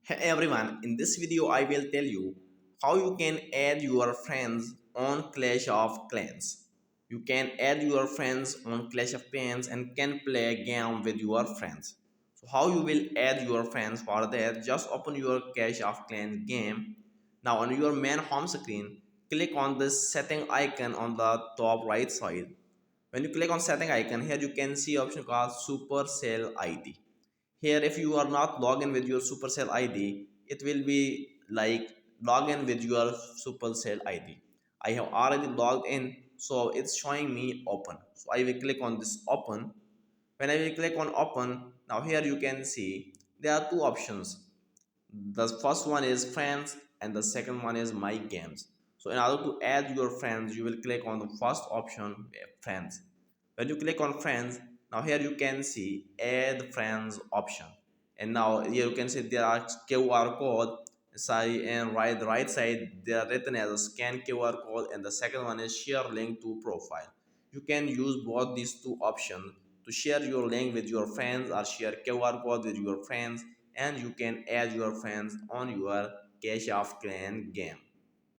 Hey everyone, in this video I will tell you how you can add your friends on Clash of Clans. You can add your friends on Clash of Clans and can play a game with your friends. So how you will add your friends for that, just open your Clash of Clans game. Now on your main home screen, click on this setting icon on the top right side. When you click on setting icon, here you can see option called Supercell ID. Here if you are not logged in with your Supercell ID, it will be like log in with your Supercell ID. I have already logged in, so it's showing me open. So I will click on this open. When I will click on open, now here you can see there are two options. The first one is friends and the second one is my games. So in order to add your friends, you will click on the first option, friends. When you click on friends, now here you can see add friends option. And now here you can see there are QR code side and right side they are written as a scan QR code, and the second one is share link to profile. You can use both these two options to share your link with your friends or share QR code with your friends, and you can add your friends on your Clash of Clan game.